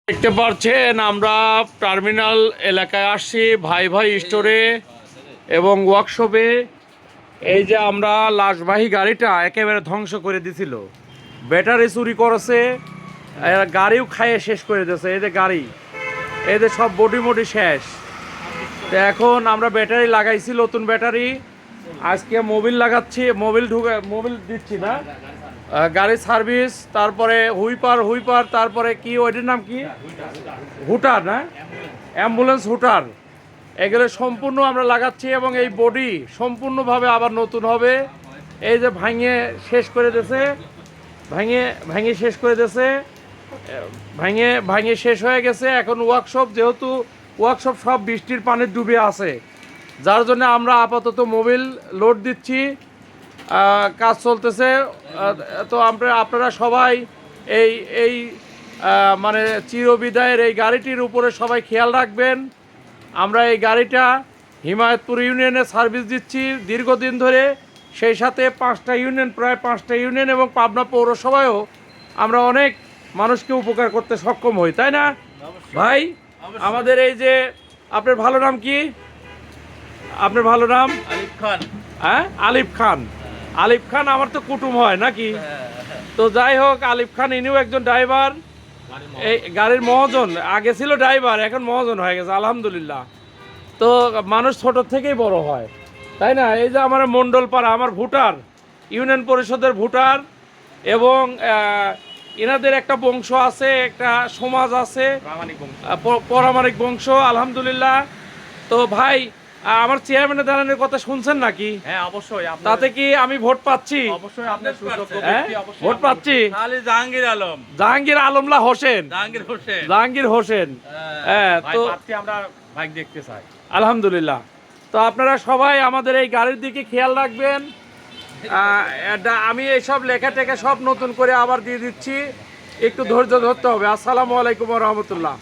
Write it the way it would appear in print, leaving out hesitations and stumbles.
দেখতে পাচ্ছেন আমরা টার্মিনাল এলাকায় আসছি ভাই ভাই স্টোরে এবং ওয়ার্কশপে। এই যে আমরা লাশবাহী গাড়িটা একেবারে ধ্বংস করে দিছিল, ব্যাটারি চুরি করেছে, গাড়িও খাইয়ে শেষ করে দিয়েছে। এই যে গাড়ি, এই যে সব বডি মডি শেষ। তো এখন আমরা ব্যাটারি লাগাইছি, নতুন ব্যাটারি। আজকে মোবিল লাগাচ্ছি, মোবিল দিচ্ছি না, গাড়ির সার্ভিস, তারপরে হুইপার, তারপরে কি ওইটার নাম কি, হুটার না, অ্যাম্বুলেন্স হুটার, এগুলো সম্পূর্ণ আমরা লাগাচ্ছি এবং এই বডি সম্পূর্ণভাবে আবার নতুন হবে। এই যে শেষ করে দিয়েছে, ভাঙে শেষ করে দিয়েছে, ভাঙে শেষ হয়ে গেছে। এখন যেহেতু ওয়ার্কশপ সব বৃষ্টির পানি ডুবে আছে, যার জন্য আমরা আপাতত মোবিল লোড দিচ্ছি, কাজ চলতেছে। তো আপনারা সবাই এই এই মানে চিরবিদায়ের এই গাড়িটির উপরে সবাই খেয়াল রাখবেন। আমরা এই গাড়িটা হিমায়তপুর ইউনিয়নে সার্ভিস দিচ্ছি দীর্ঘদিন ধরে, সেই সাথে প্রায় পাঁচটা ইউনিয়ন এবং পাবনা পৌরসভায়ও আমরা অনেক মানুষকে উপকার করতে সক্ষম হই, তাই না ভাই? আমাদের এই যে, আপনার ভালো নাম কি? আপনার ভালো নাম? আলিফ খান। হ্যাঁ, আলিফ খান। আলিফ খান আমার তো কুটুম হয় নাকি? তো যাই হোক, আলিফ খান ইনিও একজন ড্রাইভার, এই গাড়ির মহাজন। আগে ছিল ড্রাইভার, এখন মহাজন হয়ে গেছে আলহামদুলিল্লাহ। তো মানুষ ছোট থেকেই বড় হয়, তাই না? এই যে আমার মণ্ডলপাড়া, আমার ভোটার, ইউনিয়ন পরিষদের ভোটার, এবং এনাদের একটা বংশ আছে, একটা সমাজ আছে, পরামানিক বংশ আলহামদুলিল্লাহ। তো ভাই, আমার চেয়ারম্যানের দালানের কথা শুনছেন নাকি? হ্যাঁ অবশ্যই। তাতে কি আমি ভোট পাচ্ছি? অবশ্যই আপনার সুযোগ্য হ্যাঁ, ব্যক্তি, অবশ্যই ভোট পাচ্ছি। খালি জাহাঙ্গীর আলম, জাহাঙ্গীর আলমলা হোসেন, জাহাঙ্গীর হোসেন। হ্যাঁ, ভাই তো পাচ্ছি, আমরা ভাই দেখতে চাই আলহামদুলিল্লাহ। তো আপনারা সবাই আমাদের এই গাড়ির দিকে খেয়াল রাখবেন। আমি এইসব লেখা টেখা সব নতুন করে আবার দিয়ে দিচ্ছি, একটু ধৈর্য ধরতে হবে। আসসালামু আলাইকুম ওয়া রাহমাতুল্লাহ।